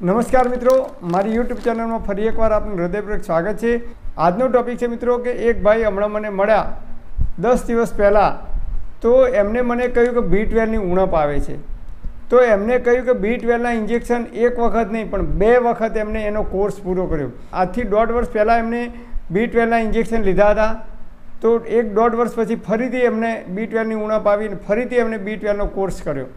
નમસ્કાર મિત્રો, મારી યુટ્યુબ ચેનલમાં ફરી એકવાર આપનું હૃદયપૂર્વક સ્વાગત છે। આજનો ટૉપિક છે મિત્રો કે એક ભાઈ હમણાં મને મળ્યા 10 દિવસ પહેલાં, તો એમને મને કહ્યું કે B12ની ઉણપ આવે છે। તો એમને કહ્યું કે B12ના ઇન્જેક્શન એક વખત નહીં પણ 2 વખત એમને એનો કોર્સ પૂરો કર્યો। આજથી 1.5 વર્ષ પહેલાં એમને B12ના ઇન્જેક્શન લીધા હતા, તો 1.5 વર્ષ પછી ફરીથી એમને B12ની ઉણપ આવીને ફરીથી એમને B12નો કોર્સ કર્યો।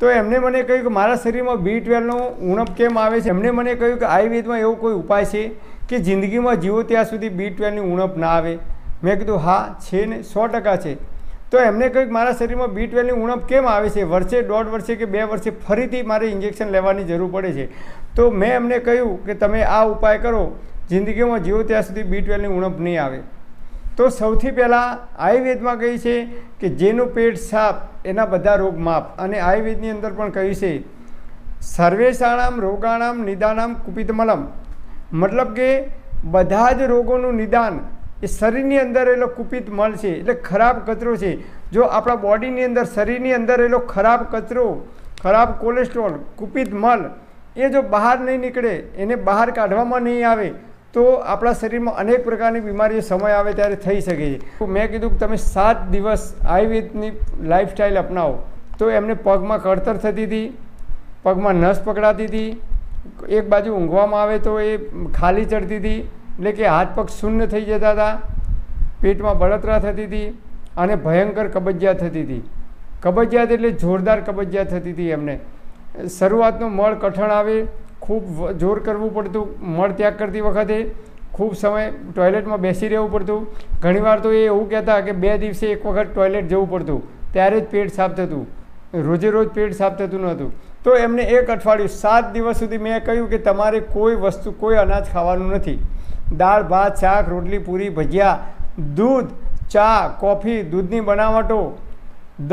તો એમને મને કહ્યું કે મારા શરીરમાં B12નો ઉણપ કેમ આવે છે। એમને મને કહ્યું કે આયુર્વેદમાં એવો કોઈ ઉપાય છે કે જિંદગીમાં જીવો ત્યાં સુધી B12ની ઉણપ ના આવે। મેં કીધું હા છે ને, 100% છે। તો એમને કહ્યું કે મારા શરીરમાં B12ની ઉણપ કેમ આવે છે, વર્ષે 1.5 વર્ષે કે 2 વર્ષે ફરીથી મારે ઇન્જેક્શન લેવાની જરૂર પડે છે। તો મેં એમને કહ્યું કે તમે આ ઉપાય કરો, જિંદગીમાં જીવો ત્યાં સુધી B12ની ઉણપ નહીં આવે। તો સૌથી પહેલાં આયુર્વેદમાં કહ્યું છે કે જેનું પેટ સાફ એના બધા રોગ માફ। અને આયુર્વેદની અંદર પણ કહ્યું છે સર્વેષાણામ રોગાણામ નિદાનામ કુપિતમલમ, મતલબ કે બધા જ રોગોનું નિદાન એ શરીરની અંદર રહેલો કુપિત મલ છે, એટલે ખરાબ કચરો છે। જો આપણા બોડીની અંદર શરીરની અંદર રહેલો ખરાબ કચરો, ખરાબ કોલેસ્ટ્રોલ, કુપિત મલ એ જો બહાર નહીં નીકળે, એને બહાર કાઢવામાં નહીં આવે તો આપણા શરીરમાં અનેક પ્રકારની બીમારીઓ સમય આવે ત્યારે થઈ શકે છે। મેં કીધું કે તમે 7 દિવસ આયુર્વેદની લાઈફસ્ટાઈલ અપનાવો। તો એમને પગમાં કળતર થતી હતી, પગમાં નસ પકડાતી હતી, એક બાજુ ઊંઘવામાં આવે તો એ ખાલી ચડતી હતી, એટલે કે હાથ પગ શૂન્ય થઈ જતા હતા, પેટમાં બળતરા થતી હતી અને ભયંકર કબજિયાત થતી હતી। કબજિયાત એટલે જોરદાર કબજિયાત થતી હતી એમને। શરૂઆતનો મળ કઠણ આવે, ખૂબ જોર કરવું પડતું, મળ ત્યાગ કરતી વખતે ખૂબ સમય ટોયલેટમાં બેસી રહેવું પડતું। ઘણીવાર તો એ એવું કહેતા કે 2 દિવસે એક વખત ટોયલેટ જવું પડતું, ત્યારે જ પેટ સાફ થતું, રોજે રોજ પેટ સાફ થતું નહોતું। તો એમને 1 અઠવાડિયું 7 દિવસ સુધી મેં કહ્યું કે તમારે કોઈ વસ્તુ, કોઈ અનાજ ખાવાનું નથી। દાળ ભાત શાક રોટલી પૂરી ભજીયા, દૂધ ચા કોફી, દૂધની બનાવટો,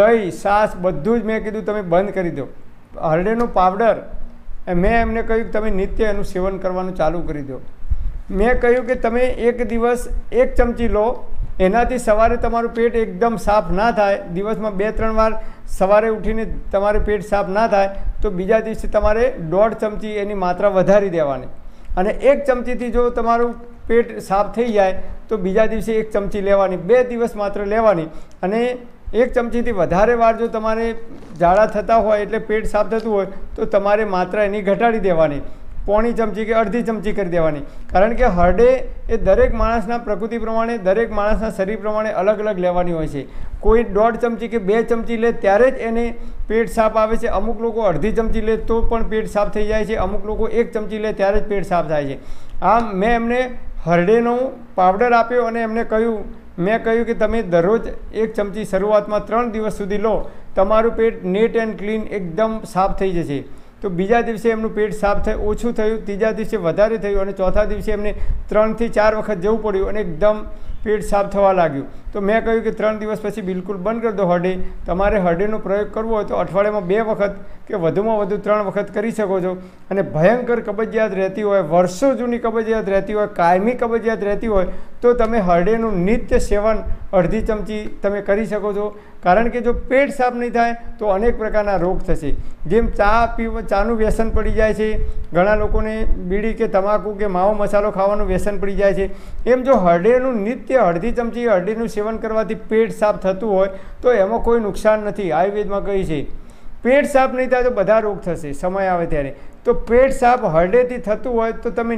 દહીં છાશ બધું જ મેં કીધું તમે બંધ કરી દો। હરડેનો પાવડર મેં એમને કહ્યું કે તમે નિત્ય એનું સેવન કરવાનું ચાલુ કરી દો। મેં કહ્યું કે તમે એક દિવસ 1 ચમચી લો, એનાથી સવારે તમારું પેટ એકદમ સાફ ના થાય, દિવસમાં 2-3 વાર સવારે ઉઠીને તમારે પેટ સાફ ના થાય તો બીજા દિવસે તમારે 1.5 ચમચી એની માત્રા વધારી દેવાની। અને 1 ચમચીથી જો તમારું પેટ સાફ થઈ જાય તો બીજા દિવસે 1 ચમચી લેવાની, 2 દિવસ માત્ર લેવાની। અને 1 ચમચીથી વધારે વાર જો તમારે ઝાડા થતા હોય એટલે પેટ સાફ થતું હોય તો તમારે માત્રા એની ઘટાડી દેવાની, 1/4 ચમચી કે અડધી ચમચી કરી દેવાની। કારણ કે હરડે એ દરેક માણસના પ્રકૃતિ પ્રમાણે, દરેક માણસના શરીર પ્રમાણે અલગ અલગ લેવાની હોય છે। કોઈ 1.5 ચમચી કે 2 ચમચી લે ત્યારે જ એને પેટ સાફ આવે છે, અમુક લોકો અડધી ચમચી લે તો પણ પેટ સાફ થઈ જાય છે, અમુક લોકો 1 ચમચી લે ત્યારે જ પેટ સાફ થાય છે। આમ મેં એમને હરડેનો પાવડર આપ્યો અને એમને મેં કહ્યું કે તમે દરરોજ 1 ચમચી શરૂઆતમાં 3 દિવસ સુધી લો, તમારું પેટ નેટ એન્ડ ક્લીન એકદમ સાફ થઈ જશે। તો બીજા દિવસે એમનું પેટ સાફ ઓછું થયું, ત્રીજા દિવસે વધારે થયું અને ચોથા દિવસે એમને 3 થી 4 વખત જવું પડ્યું અને એકદમ પેટ સાફ થવા લાગ્યું। તો મેં કહ્યું કે 3 દિવસ પછી બિલકુલ બંધ કરી દો હરડે। તમારે હરડેનો પ્રયોગ કરવો હોય તો અઠવાડિયામાં 2 વખત કે વધુમાં વધુ 3 વખત કરી શકો છો। અને ભયંકર કબજિયાત રહેતી હોય, વર્ષો જૂની કબજિયાત રહેતી હોય, કાયમી કબજિયાત રહેતી હોય તો તમે હરડેનું નિત્ય સેવન અડધી ચમચી તમે કરી શકો છો। કારણ કે જો પેટ સાફ નહીં થાય તો અનેક પ્રકારના રોગ થશે। જેમ ચાનું વ્યસન પડી જાય છે, ઘણા લોકોને બીડી કે તમાકુ કે માવો મસાલો ખાવાનું વ્યસન પડી જાય છે, એમ જો હરડેનું નિત્ય અડધી ચમચી હરડેનું સેવન કરવાથી પેટ સાફ થતું હોય તો એમાં કોઈ નુકસાન નથી। આયુર્વેદમાં કહી છે પેટ સાફ નહીં થાય તો બધા રોગ થશે સમય આવે ત્યારે। તો પેટ સાફ હરડેથી થતું હોય તો તમે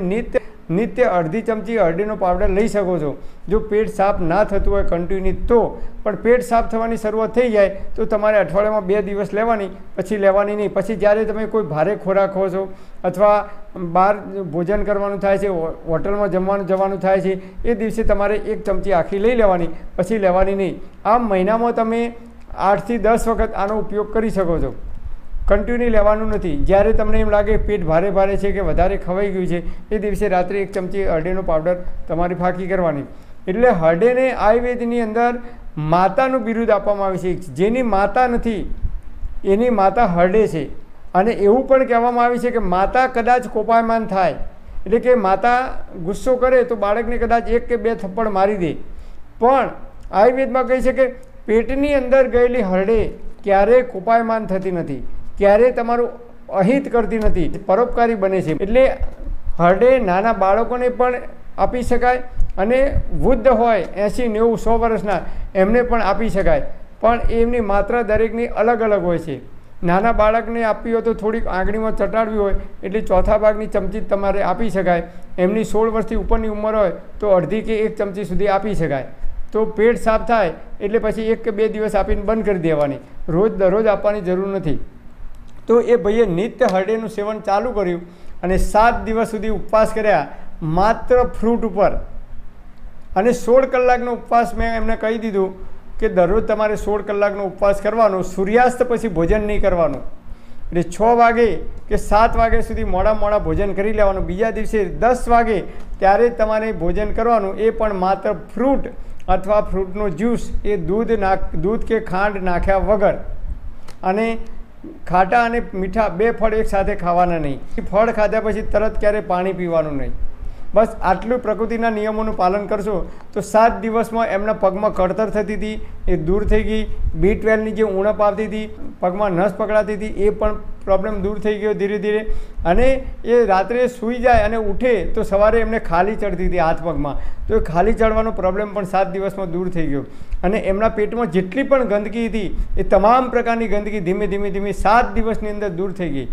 નિત્ય અડધી ચમચી હરડેનો પાવડર લઈ શકો છો। જો પેટ સાફ ના થતું હોય કન્ટિન્યુ તો પણ પેટ સાફ થવાની શરૂઆત થઈ જાય તો તમારે અઠવાડિયામાં 2 દિવસ લેવાની, પછી લેવાની નહીં। પછી જ્યારે તમે કોઈ ભારે ખોરાક ખો છો અથવા બહાર ભોજન કરવાનું થાય છે, હોટલમાં જવાનું થાય છે, એ દિવસે તમારે 1 ચમચી આખી લઈ લેવાની, પછી લેવાની નહીં। આમ મહિનામાં તમે 8 થી 10 વખત આનો ઉપયોગ કરી શકો છો, કન્ટિન્યુ લેવાનું નથી। જ્યારે તમને એમ લાગે પેટ ભારે છે કે વધારે ખવાઈ ગયું છે એ દિવસે રાત્રે 1 ચમચી હરડેનો પાવડર તમારી ફાંકી કરવાની। એટલે હરડેને આયુર્વેદની અંદર માતાનું બિરુદ આપવામાં આવે છે। જેની માતા નથી એની માતા હરડે છે। અને એવું પણ કહેવામાં આવે છે કે માતા કદાચ કોપાયમાન થાય, એટલે કે માતા ગુસ્સો કરે તો બાળકને કદાચ 1 કે 2 થપ્પડ મારી દે, પણ આયુર્વેદમાં કહે છે કે પેટની અંદર ગયેલી હરડે ક્યારેય કોપાયમાન થતી નથી, ક્યારેય તમારું અહિત કરતી નથી, પરોપકારી બને છે. એટલે હરડે નાના બાળકોને પણ આપી શકાય અને વૃદ્ધ હોય 80, 90, 100 વર્ષના એમને પણ આપી શકાય, પણ એમની માત્રા દરેકની અલગ અલગ હોય છે. નાના બાળકને આપવી હોય તો થોડીક આંગળીમાં ચટાડવી હોય એટલે ચોથા ભાગની ચમચી તમારે આપી શકાય. એમની 16 વર્ષથી ઉપરની ઉંમર હોય તો અડધી કે 1 ચમચી સુધી આપી શકાય. તો પેટ સાફ થાય એટલે પછી 1 કે 2 દિવસ આપીને બંધ કરી દેવાની, રોજ દરરોજ આપવાની જરૂર નથી. તો એ ભાઈએ નિત્ય હરડેનું સેવન ચાલુ કર્યું અને 7 દિવસ સુધી ઉપવાસ કર્યા માત્ર ફ્રૂટ ઉપર. અને 16 કલાકનો ઉપવાસ મેં એમને કહી દીધું કે દરરોજ તમારે 16 કલાકનો ઉપવાસ કરવાનો, સૂર્યાસ્ત પછી ભોજન નહીં કરવાનું. એટલે 6 વાગે કે 7 વાગ્યા સુધી મોડા ભોજન કરી લેવાનું. બીજા દિવસે 10 વાગે ત્યારે તમારે ભોજન કરવાનું, એ પણ માત્ર ફ્રૂટ અથવા ફ્રૂટનો જ્યુસ, એ દૂધ કે ખાંડ નાખ્યા વગર. અને ખાટા અને મીઠા 2 ફળ એકસાથે ખાવાના નહીં. ફળ ખાધા પછી તરત ક્યારે પાણી પીવાનું નહીં. બસ આટલું પ્રકૃતિના નિયમોનું પાલન કરશો તો 7 દિવસમાં એમના પગમાં કળતર થતી હતી એ દૂર થઈ ગઈ. B12ની જે ઉણપ આવતી હતી, પગમાં નસ પકડાતી હતી, એ પણ પ્રોબ્લેમ દૂર થઈ ગયો ધીરે ધીરે. અને એ રાત્રે સૂઈ જાય અને ઉઠે તો સવારે એમને ખાલી ચડતી હતી હાથ પગમાં, તો એ ખાલી ચડવાનો પ્રોબ્લેમ પણ 7 દિવસમાં દૂર થઈ ગયો. અને એમના પેટમાં જેટલી પણ ગંદકી હતી એ તમામ પ્રકારની ગંદકી ધીમે ધીમે 7 દિવસની અંદર દૂર થઈ ગઈ.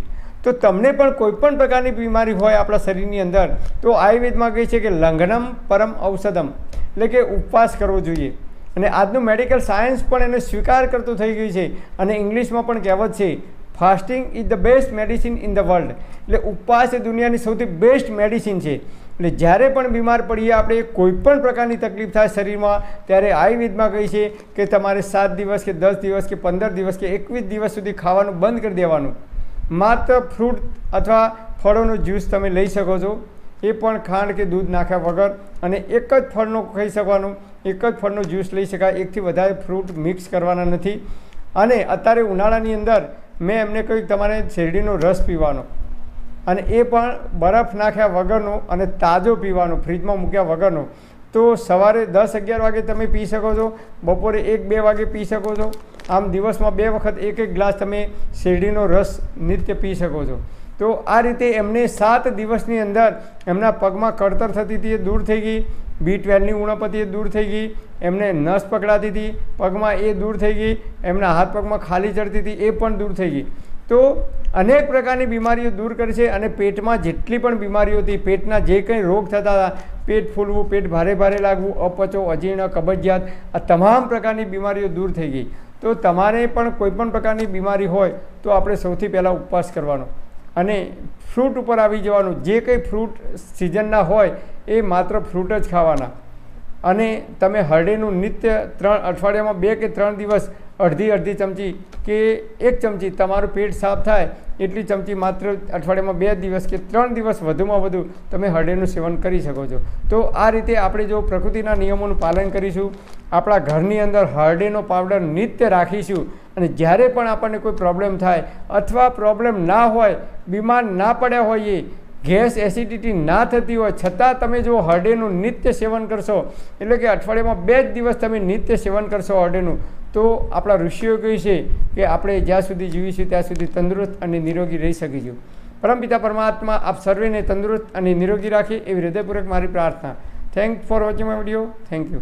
તો તમને પણ કોઈપણ પ્રકારની બીમારી હોય આપણા શરીરની અંદર તો આયુર્વેદમાં કહે છે કે લંઘનમ પરમ ઔષધમ, એટલે કે ઉપવાસ કરવો જોઈએ. અને આજનું મેડિકલ સાયન્સ પણ એને સ્વીકાર કરતું થઈ ગયું છે. અને ઇંગ્લિશમાં પણ કહેવત છે fasting is the best medicine in the world, એટલે ઉપવાસ એ દુનિયાની સૌથી બેસ્ટ મેડિસિન છે. એટલે જ્યારે પણ બીમાર પડીએ આપણે, કોઈપણ પ્રકારની તકલીફ થાય શરીરમાં, ત્યારે આયુર્વેદમાં કહે છે કે તમારે 7 દિવસ કે 10 દિવસ કે 15 દિવસ કે 21 દિવસ સુધી ખાવાનું બંધ કરી દેવાનું. માત્ર ફ્રૂટ અથવા ફળોનો જ્યુસ તમે લઈ શકો છો, એ પણ ખાંડ કે દૂધ નાખ્યા વગર. અને એક જ ફળનો ખાઈ શકવાનું, એક જ ફળનો જ્યુસ લઈ શકાય, એકથી વધારે ફ્રૂટ મિક્સ કરવાના નથી. અને અત્યારે ઉનાળાની અંદર મેં એમને કહ્યું તમારે શેરડીનો રસ પીવાનો, અને એ પણ બરફ નાખ્યા વગરનો અને તાજો પીવાનો, ફ્રીજમાં મૂક્યા વગરનો. તો સવારે 10-11 વાગે તમે પી શકો છો, બપોરે 1-2 વાગે પી શકો છો. આમ દિવસમાં 2 વખત 1-1 ગ્લાસ તમે શેરડીનો રસ નિત્ય પી શકો છો. તો આ રીતે એમને 7 દિવસની અંદર એમના પગમાં કળતર થતી હતી એ દૂર થઈ ગઈ, B12ની ઉણપ હતી એ દૂર થઈ ગઈ, એમને નસ પકડાતી હતી પગમાં એ દૂર થઈ ગઈ, એમના હાથ પગમાં ખાલી ચડતી હતી એ પણ દૂર થઈ ગઈ. તો અનેક પ્રકારની બીમારીઓ દૂર કરે છે. અને પેટમાં જેટલી પણ બીમારીઓ હતી, પેટના જે કંઈ રોગ થતા હતા, પેટ ફૂલવું, પેટ ભારે લાગવું, અપચો, અજીર્ણ, કબજિયાત, આ તમામ પ્રકારની બીમારીઓ દૂર થઈ ગઈ. તો તમારે પણ કોઈપણ પ્રકારની બીમારી હોય તો આપણે સૌથી પહેલાં ઉપવાસ કરવાનો અને ફ્રૂટ ઉપર આવી જવાનું. જે કંઈ ફ્રૂટ સિઝનના હોય એ માત્ર ફ્રૂટ જ ખાવાના. અને તમે હરડેનું નિત્ય અઠવાડિયામાં 2 કે 3 દિવસ અડધી ચમચી કે 1 ચમચી, તમારું પેટ સાફ થાય એટલી ચમચી માત્ર અઠવાડિયામાં 2 દિવસ કે 3 દિવસ વધુમાં વધુ તમે હરડેનું સેવન કરી શકો છો. તો આ રીતે આપણે જો પ્રકૃતિના નિયમોનું પાલન કરીશું, આપણા ઘરની અંદર હરડેનો પાવડર નિત્ય રાખીશું, અને જ્યારે પણ આપણને કોઈ પ્રોબ્લેમ થાય અથવા પ્રોબ્લેમ ના હોય, બીમાર ના પડ્યા હોઈએ, ગેસ એસિડિટી ના થતી હોય છતાં તમે જો હરડેનું નિત્ય સેવન કરશો, એટલે કે અઠવાડિયામાં 2 જ દિવસ તમે નિત્ય સેવન કરશો હરડેનું, તો આપણા ઋષિઓ કહે છે કે આપણે જ્યાં સુધી જીવીશું ત્યાં સુધી તંદુરસ્ત અને નિરોગી રહી શકીશું. પરમપિતા પરમાત્મા આપ સર્વેને તંદુરસ્ત અને નિરોગી રાખે એવી હૃદયપૂર્વક મારી પ્રાર્થના. Thank for watching my video. Thank you.